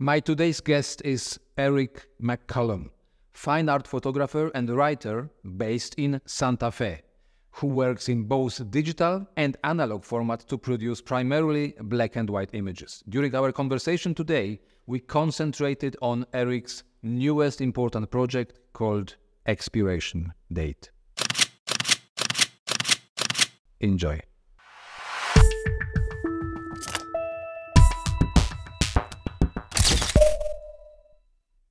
My today's guest is ERIC McCOLLUM, fine art photographer and writer based in Santa Fe, who works in both digital and analog format to produce primarily black and white images. During our conversation today, we concentrated on ERIC's newest important project called Expiration Date. Enjoy.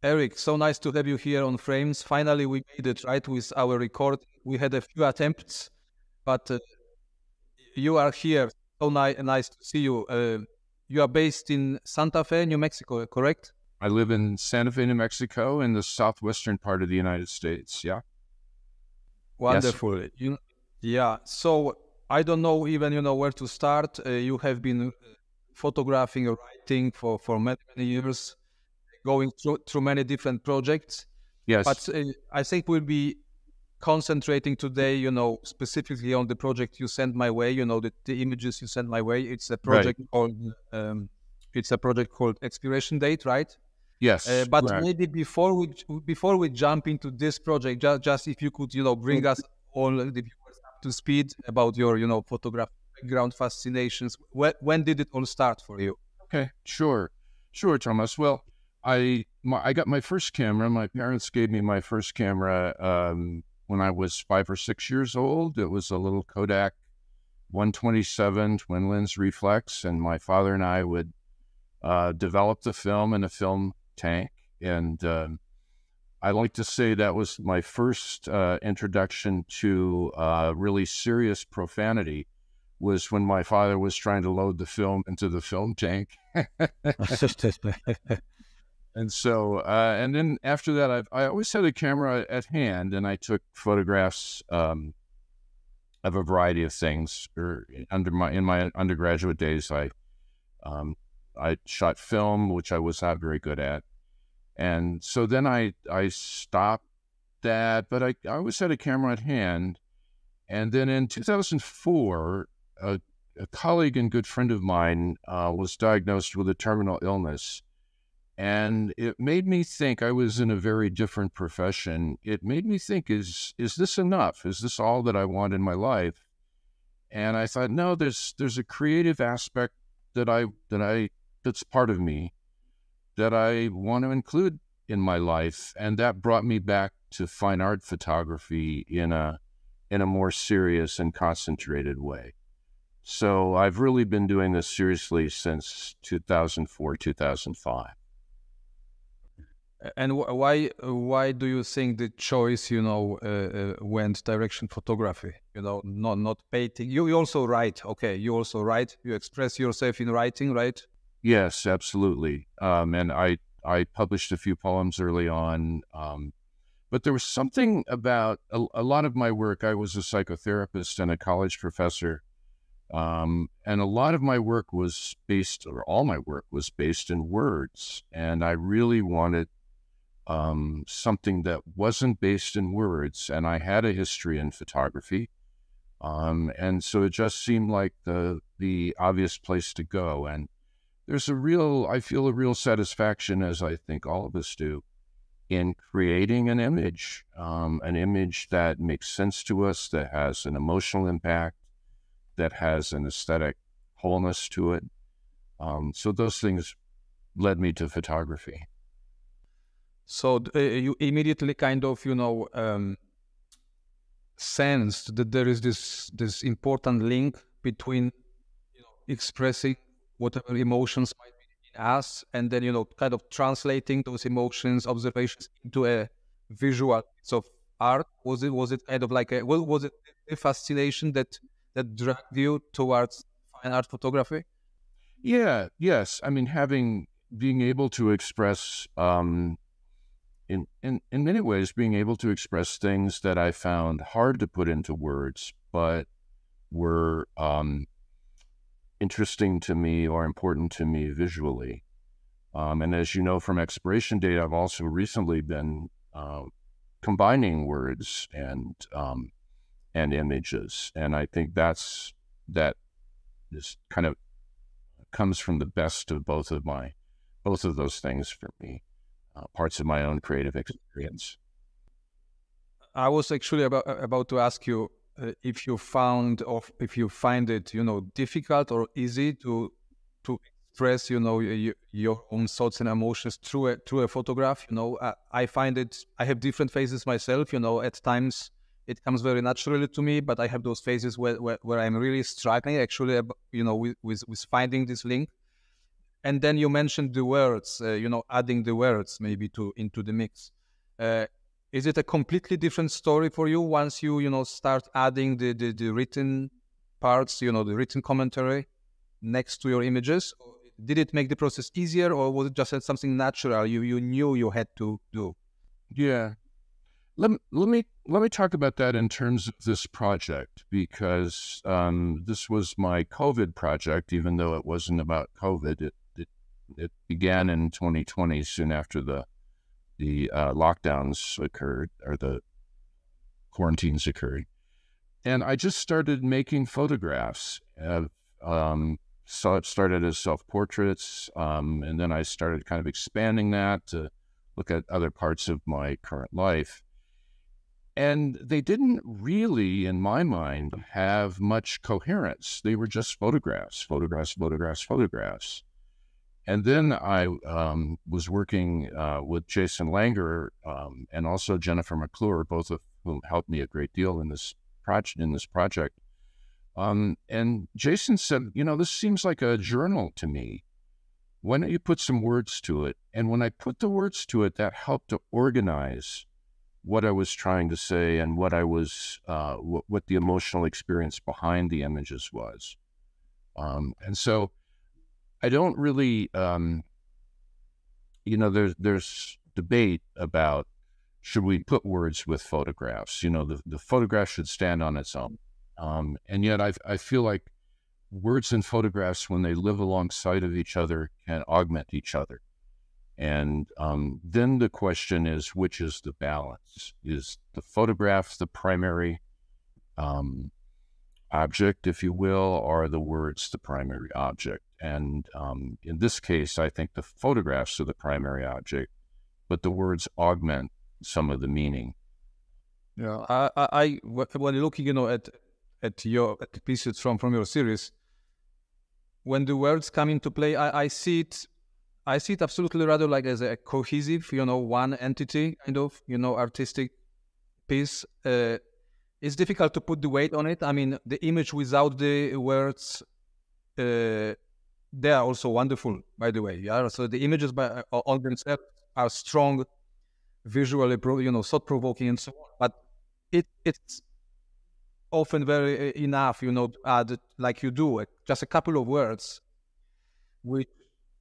Eric, so nice to have you here on Frames. Finally, we made it right with our record. We had a few attempts, but you are here. So nice to see you. You are based in Santa Fe, New Mexico, correct? I live in Santa Fe, New Mexico, in the southwestern part of the United States. Yeah. Wonderful. Yes. Yeah. So I don't know even where to start. You have been photographing or writing for many years, going through many different projects. Yes. But I think we'll be concentrating today, specifically on the project you sent my way. The images you sent my way. It's a project called Expiration Date, right? Yes. But maybe before we jump into this project, just if you could, bring us all the viewers up to speed about your, photographic background fascinations. When did it all start for you? Okay, sure, Thomas. Well, I got my first camera. My parents gave me my first camera when I was 5 or 6 years old. It was a little Kodak 127 twin lens reflex, and my father and I would develop the film in a film tank. And I like to say that was my first introduction to really serious profanity, was when my father was trying to load the film into the film tank. And so, and then after that, I always had a camera at hand, and I took photographs of a variety of things. In my undergraduate days, I shot film, which I was not very good at, and so then I stopped that. But I always had a camera at hand, and then in 2004, a colleague and good friend of mine was diagnosed with a terminal illness. And it made me think. I was in a very different profession. It made me think, is this enough? Is this all that I want in my life? And I thought, no, there's a creative aspect that's part of me that I want to include in my life. And that brought me back to fine art photography in a more serious and concentrated way. So I've really been doing this seriously since 2004, 2005. And why do you think the choice, went direction photography? Not painting. You also write. Okay, you also write. You express yourself in writing, right? Yes, absolutely. And I published a few poems early on. But there was something about a lot of my work. I was a psychotherapist and a college professor. And a lot of my work was based, or all my work was based in words. And I really wanted something that wasn't based in words, and I had a history in photography, and so it just seemed like the obvious place to go. And I feel a real satisfaction, as I think all of us do, in creating an image that makes sense to us, that has an emotional impact, that has an aesthetic wholeness to it. So those things led me to photography. So you immediately kind of, sensed that there is this important link between, expressing whatever emotions might be in us, and then, kind of translating those emotions, observations into a visual piece of art. Was it kind of like was it a fascination that dragged you towards fine art photography? Yeah. Yes. I mean, being able to express, in many ways, being able to express things that I found hard to put into words, but were interesting to me or important to me visually. And as you know from Expiration Date, I've also recently been combining words and images, and I think that is kind of comes from the best of both of both of those things for me, parts of my own creative experience. I was actually about to ask you if you found or if you find it, difficult or easy to express, your own thoughts and emotions through a photograph. I find it. I have different phases myself. At times it comes very naturally to me, but I have those phases where I'm really struggling, actually, with finding this link. And then you mentioned the words, adding the words maybe into the mix. Is it a completely different story for you once you start adding the written parts, the written commentary next to your images? Did it make the process easier, or was it just something natural you knew you had to do? Yeah. Let me talk about that in terms of this project, because this was my COVID project, even though it wasn't about COVID. It began in 2020, soon after the lockdowns occurred, or the quarantines occurred, and I just started making photographs. So it started as self-portraits, and then I started kind of expanding that to look at other parts of my current life. And they didn't really, in my mind, have much coherence. They were just photographs, photographs, photographs, photographs. And then I was working with Jason Langer and also Jennifer McClure, both of whom helped me a great deal in this project. And Jason said, this seems like a journal to me. Why don't you put some words to it? And when I put the words to it, that helped to organize what I was trying to say and what I was, what the emotional experience behind the images was. And so I don't really, there's debate about, should we put words with photographs? The photograph should stand on its own. And yet I feel like words and photographs, when they live alongside of each other, can augment each other. And then the question is, which is the balance? Is the photograph the primary object, if you will, or are the words the primary object? And in this case, I think the photographs are the primary object, but the words augment some of the meaning. Yeah, I when looking, at the pieces from your series, when the words come into play, I see it absolutely rather like as a cohesive, one entity kind of, artistic piece. It's difficult to put the weight on it. I mean, the image without the words, they are also wonderful, by the way. Yeah, so the images by all themselves are strong, visually, thought-provoking, and so on. But it's often very enough, to add, like you do, just a couple of words, which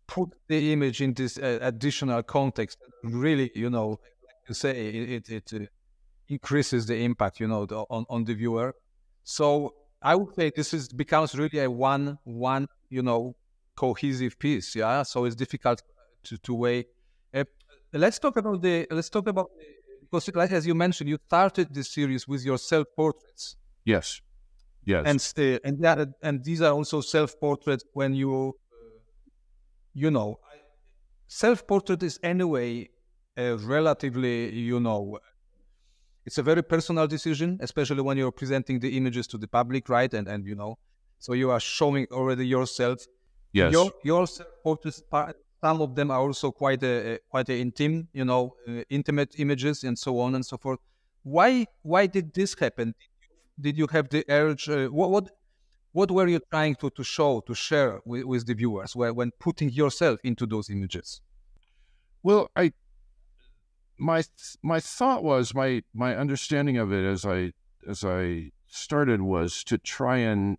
put the image in this additional context. Really, like you say, it increases the impact, on the viewer. So I would say this becomes really a one cohesive piece. Yeah. So it's difficult to weigh. Let's talk about because, like, as you mentioned, you started this series with your self-portraits. Yes. And these are also self-portraits when self-portrait is anyway relatively, it's a very personal decision, especially when you're presenting the images to the public, right? And so you are showing already yourself. Yes. Your self-portraits, some of them are also quite a intimate images and so on and so forth. Why did this happen? Did you have the urge? What were you trying to share with the viewers when putting yourself into those images? Well, my thought was, my understanding of it as I started was to try and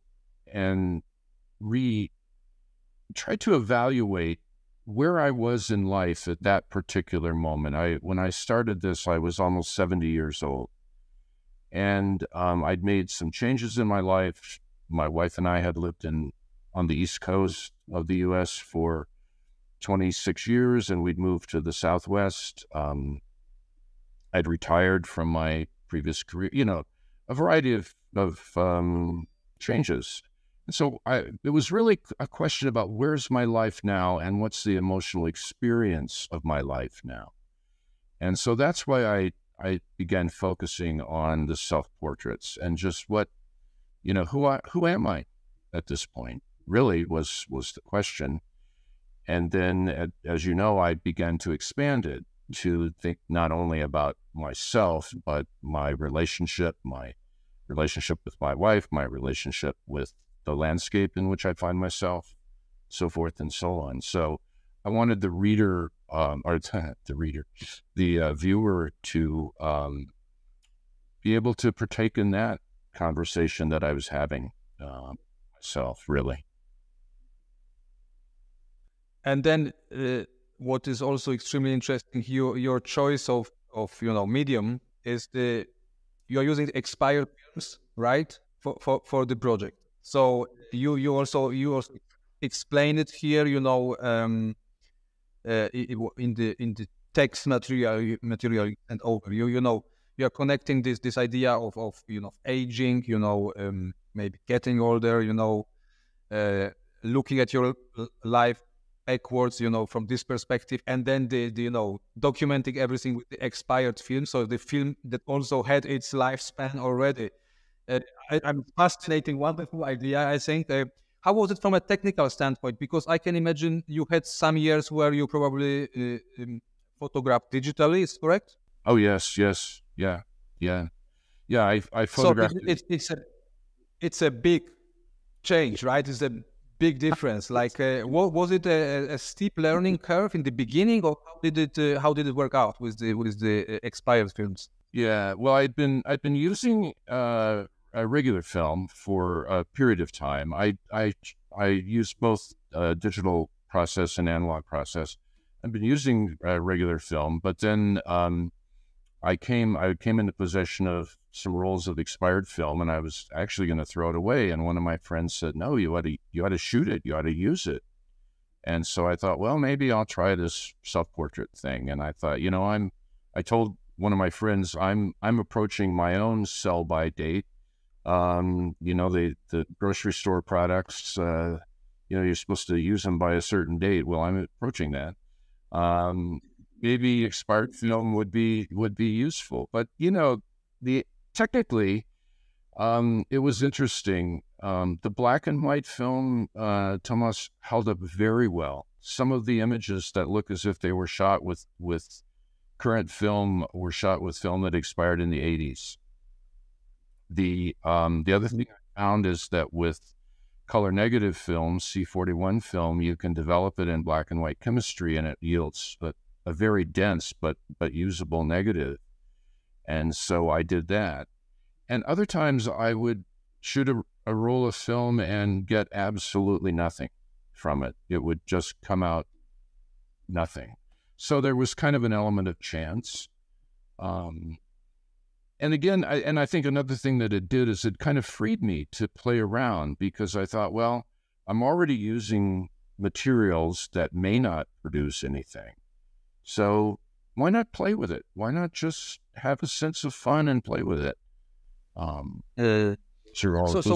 try to evaluate where I was in life at that particular moment. When I started this, I was almost 70 years old, and I'd made some changes in my life. My wife and I had lived on the East Coast of the U.S. for 26 years, and we'd moved to the Southwest. I'd retired from my previous career, a variety of changes. So it was really a question about where's my life now and what's the emotional experience of my life now. And so that's why I began focusing on the self-portraits and just what, who am I at this point really was the question. And then, as you know, I began to expand it to think not only about myself, but my relationship with my wife, my relationship with the landscape in which I find myself, so forth and so on. So I wanted the reader, the viewer to be able to partake in that conversation that I was having myself, really. And then what is also extremely interesting, your choice of medium is you're using expired films, right, for the project. So you also explain it here, in the text material and overview. You're connecting this idea of aging, maybe getting older, looking at your life backwards, from this perspective, and then the documenting everything with the expired film, so the film that also had its lifespan already. I'm fascinating, wonderful idea, I think. How was it from a technical standpoint? Because I can imagine you had some years where you probably photographed digitally, is correct? Oh, yes. Yeah. I photographed. So it's a big change, right? It's a big difference. Like, was it a steep learning curve in the beginning, or how did it work out with the expired films? Yeah, well, I'd been using a regular film for a period of time. I used both digital process and analog process. I've been using regular film, but then I came into possession of some rolls of expired film, and I was actually going to throw it away. And one of my friends said, "No, you ought to shoot it. You ought to use it." And so I thought, well, maybe I'll try this self-portrait thing. And I thought, I told one of my friends, I'm approaching my own sell-by date. The grocery store products, you're supposed to use them by a certain date. Well, I'm approaching that. Maybe expired film would be useful, but technically, it was interesting. The black and white film, Tomas, held up very well. Some of the images that look as if they were shot with current film were shot with film that expired in the 80s. The other thing I found is that with color negative film, C41 film, you can develop it in black and white chemistry, and it yields a very dense but usable negative. And so I did that. And other times I would shoot a roll of film and get absolutely nothing from it. It would just come out nothing. So there was kind of an element of chance. And again, I think another thing that it did is it kind of freed me to play around, because I thought, well, I'm already using materials that may not produce anything. So why not play with it? Why not just have a sense of fun and play with it? So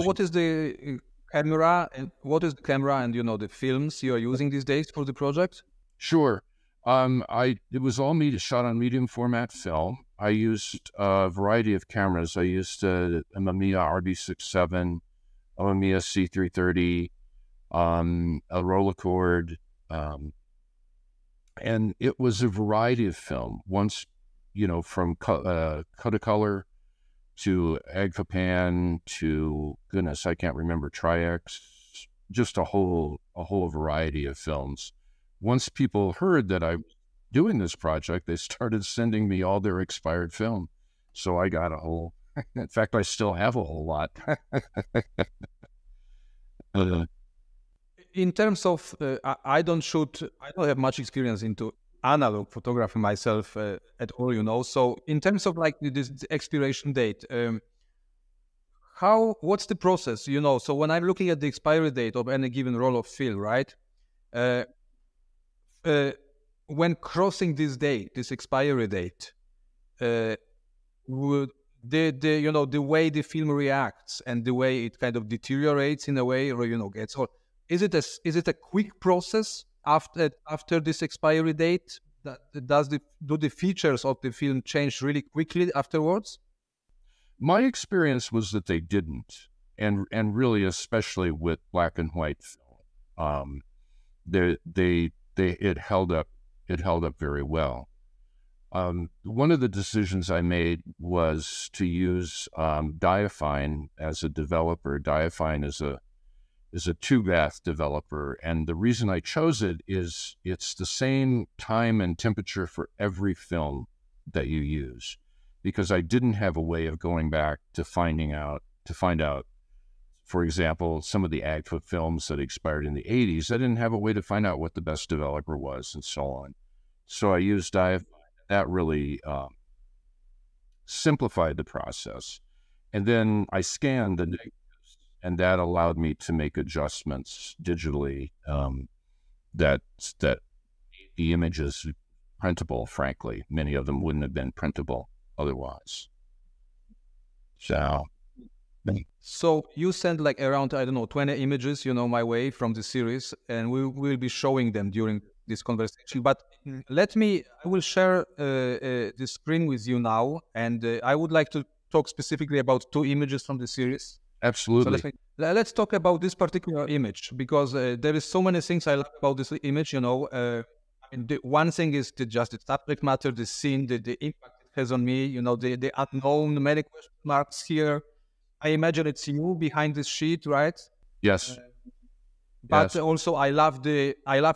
what is the camera, and the films you are using these days for the project? Sure. It was all shot on medium format film. I used a variety of cameras. I used a Mamiya RB67, a Mamiya C330, a Rolleicord, and it was a variety of film. Once, from Kodacolor to Agfapan to, goodness, I can't remember, Tri-X, just a whole variety of films. Once people heard that I was doing this project, they started sending me all their expired film. So I got in fact, I still have a whole lot. In terms of, I don't have much experience into analog photography myself at all, So in terms of like this expiration date, what's the process, So when I'm looking at the expiry date of any given roll of film, right? When crossing this expiry date, the way the film reacts and the way it kind of deteriorates in a way, or gets old. Is it a quick process after this expiry date? Do the features of the film change really quickly afterwards? My experience was that they didn't, and really especially with black and white film, it held up very well. One of the decisions I made was to use Diafine as a developer. Diafine is a two-bath developer, and the reason I chose it is it's the same time and temperature for every film that you use, because I didn't have a way of going back to find out, for example, some of the Agfa films that expired in the 80s. I didn't have a way to find out what the best developer was and so on. So I used Diafine. That really simplified the process. And then I scanned the negatives, and that allowed me to make adjustments digitally that the images printable, frankly. Many of them wouldn't have been printable otherwise. So you send like around, I don't know, 20 images, my way from the series, and we will be showing them during this conversation. But I will share the screen with you now, and I would like to talk specifically about two images from the series. Absolutely. So let's talk about this particular image, because there is so many things I like about this image. The one thing is just the subject matter, the scene, the impact it has on me. The unknown, many question marks here. I imagine it's you behind this sheet, right? Yes. But also, I love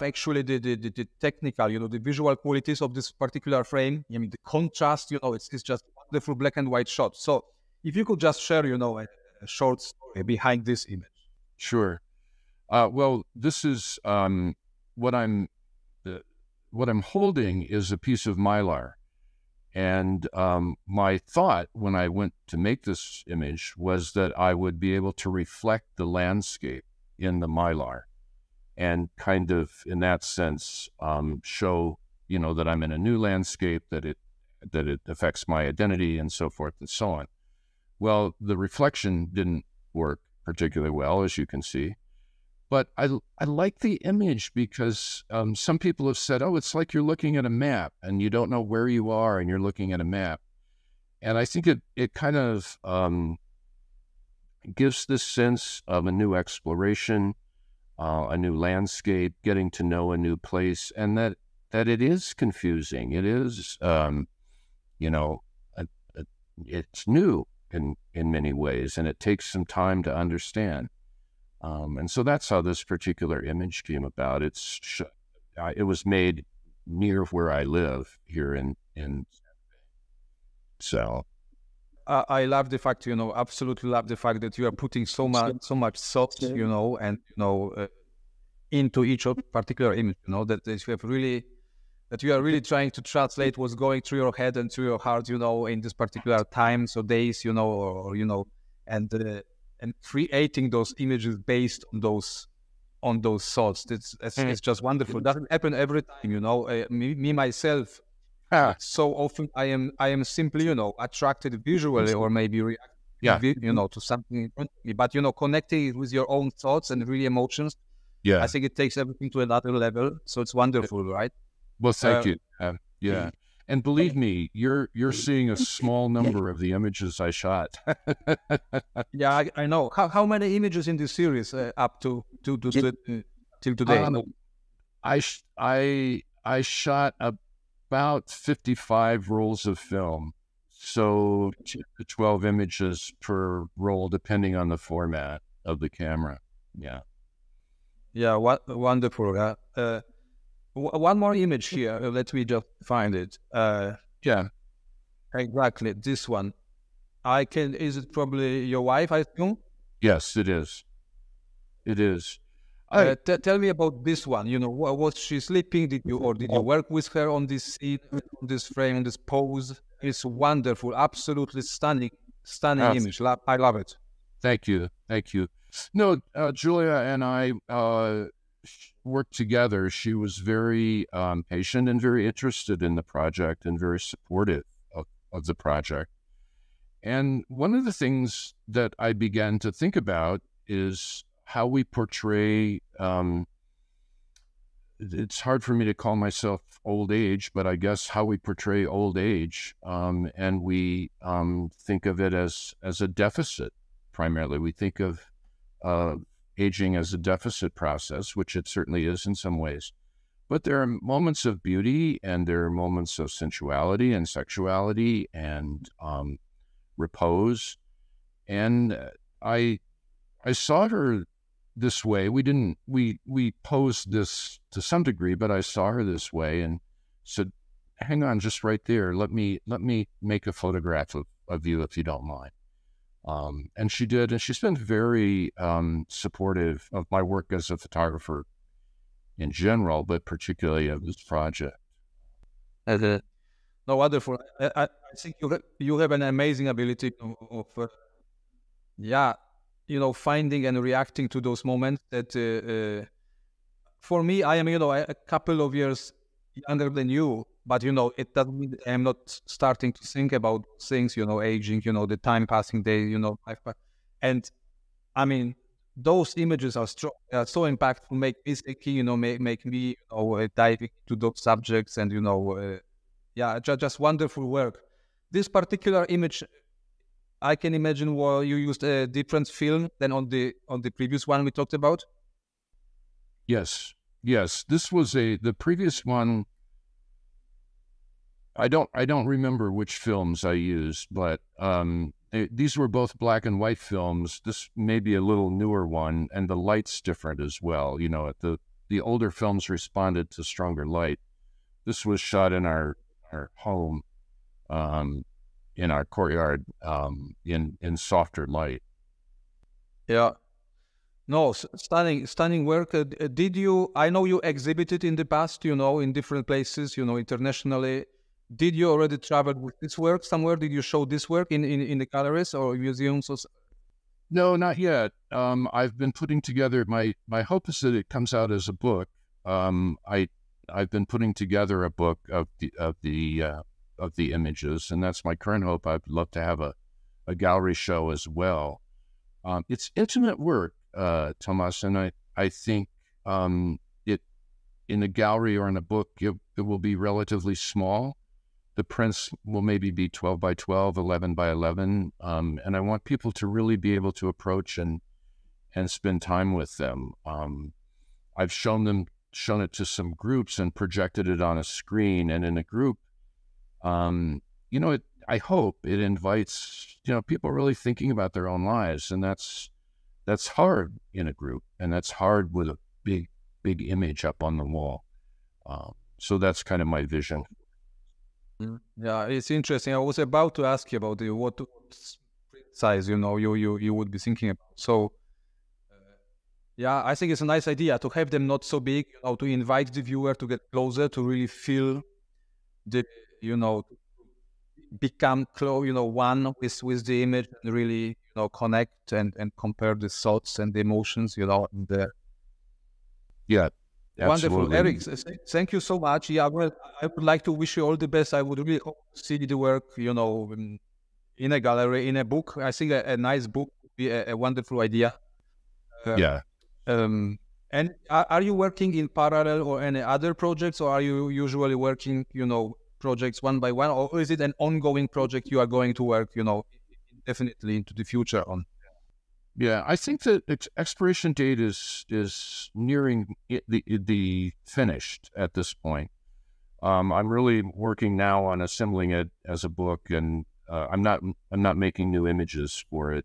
actually the technical, the visual qualities of this particular frame. I mean, the contrast, it's just wonderful black and white shot. So if you could just share, a short story behind this image. Sure. Well, this is what I'm holding is a piece of Mylar. And my thought when I went to make this image was that I would be able to reflect the landscape in the Mylar and kind of, in that sense, show, that I'm in a new landscape, that it affects my identity and so forth and so on. Well, the reflection didn't work particularly well, as you can see. But I like the image because some people have said, oh, it's like you're looking at a map and you don't know where you are and you're looking at a map. And I think it kind of gives this sense of a new exploration, a new landscape, getting to know a new place, and that it is confusing. It is, it's new in many ways, and it takes some time to understand. And so that's how this particular image came about. It was made near where I live here in so. I love the fact, absolutely love the fact that you are putting so much thought, and into each particular image, that you are really trying to translate what's going through your head and through your heart, in this particular time, so days, and creating those images based on those thoughts. It's just wonderful. It doesn't happen every time, me myself. So often I am simply, attracted visually or maybe reacting, to something in front of me. But, connecting it with your own thoughts and really emotions, I think it takes everything to another level. So it's wonderful, right? Well, thank you. Yeah. And believe me, you're seeing a small number of the images I shot. Yeah, I know. How many images in this series up to till today? I shot about 55 rolls of film, so 10 to 12 images per roll, depending on the format of the camera. Yeah. Yeah, wonderful. One more image here. Let me just find it. Yeah. Exactly, this one. Is it probably your wife, I assume? Yes, it is. It is. Tell me about this one. Was she sleeping? Did you work with her on this scene, on this frame, on this pose? It's wonderful, absolutely stunning image. I love it. Thank you. No, Julia and I worked together. She was very patient and very interested in the project and very supportive of the project. And one of the things that I began to think about is how we portray, it's hard for me to call myself old age, but I guess how we portray old age. And we think of it as a deficit, primarily. We think of aging as a deficit process, which it certainly is in some ways. But there are moments of beauty, and there are moments of sensuality and sexuality and repose. And I saw her this way. We posed this to some degree, but I saw her this way and said, hang on, just right there. Let me make a photograph of you, if you don't mind. And she did, and she's been very supportive of my work as a photographer in general, but particularly of this project. No, wonderful. I think you have an amazing ability of finding and reacting to those moments that, for me, I am, a couple of years younger than you, but, it doesn't mean that I'm not starting to think about things, aging, the time passing day, life. And I mean, those images are strong, so impactful, make me sticky, make me, dive into those subjects and, just wonderful work. This particular image, I can imagine where you used a different film than on the previous one we talked about. Yes. This was the previous one. I don't remember which films I used, but these were both black and white films. This may be a little newer one, and the light's different as well. The older films responded to stronger light. This was shot in our home, in our courtyard, in softer light. Yeah. No, stunning work. I know you exhibited in the past, in different places, internationally. Did you already travel with this work somewhere? Did you show this work in the galleries or museums? No, not yet. I've been putting together, my hope is that it comes out as a book. I've been putting together a book of the images, and that's my current hope. I'd love to have a gallery show as well. It's intimate work, Tomas, and I think it in a gallery or in a book, it will be relatively small. The prints will maybe be 12 by 12, 11 by 11, and I want people to really be able to approach and spend time with them. I've shown it to some groups and projected it on a screen, and in a group, I hope it invites, people really thinking about their own lives, and that's hard in a group, and that's hard with a big image up on the wall. So that's kind of my vision. Yeah, it's interesting. I was about to ask you about what size, you would be thinking about. So, yeah, I think it's a nice idea to have them not so big, to invite the viewer to get closer, to really feel become close, one with the image, and really, connect and compare the thoughts and the emotions, and the... Yeah. Wonderful, Absolutely. Eric. Thank you so much. Yeah, well, I would like to wish you all the best. I would really hope to see the work, in a gallery, in a book. I think a nice book would be a wonderful idea. Yeah. And are you working in parallel or any other projects, or are you usually working, projects one by one, or is it an ongoing project you are going to work, definitely into the future on? Yeah, I think that Expiration Date is nearing the finished at this point. I'm really working now on assembling it as a book, and I'm not making new images for it.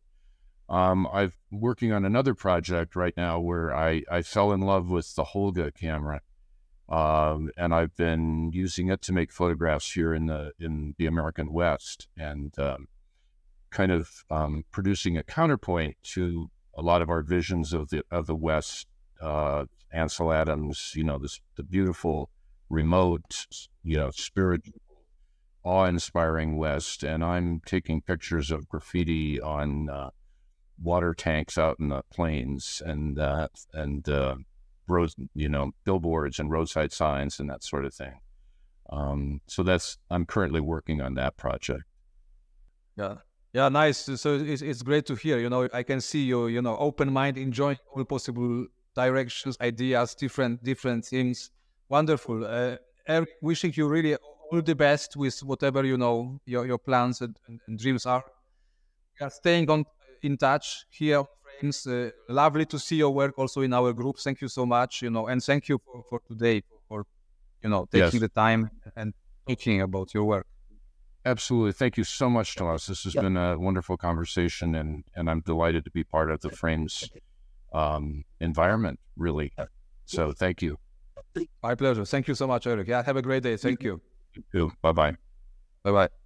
I'm working on another project right now where I fell in love with the Holga camera, and I've been using it to make photographs here in the American West, and kind of producing a counterpoint to a lot of our visions of the West. Ansel Adams, the beautiful, remote, spiritual, awe-inspiring West, and I'm taking pictures of graffiti on water tanks out in the plains, and roads, billboards and roadside signs and that sort of thing. So I'm currently working on that project. Yeah. Yeah, nice. So it's great to hear. I can see you, open mind, enjoying all possible directions, ideas, different things. Wonderful. Eric, wishing you really all the best with whatever your plans and dreams are. We are staying in touch here on Frames. Lovely to see your work also in our group. Thank you so much. And thank you for today for taking Yes, the time and talking about your work. absolutely. Thank you so much, Tomas. This has been a wonderful conversation, and I'm delighted to be part of the Frames environment, really. So thank you. My pleasure. Thank you so much, Eric. Yeah, have a great day. Thank you. Bye bye. Bye bye.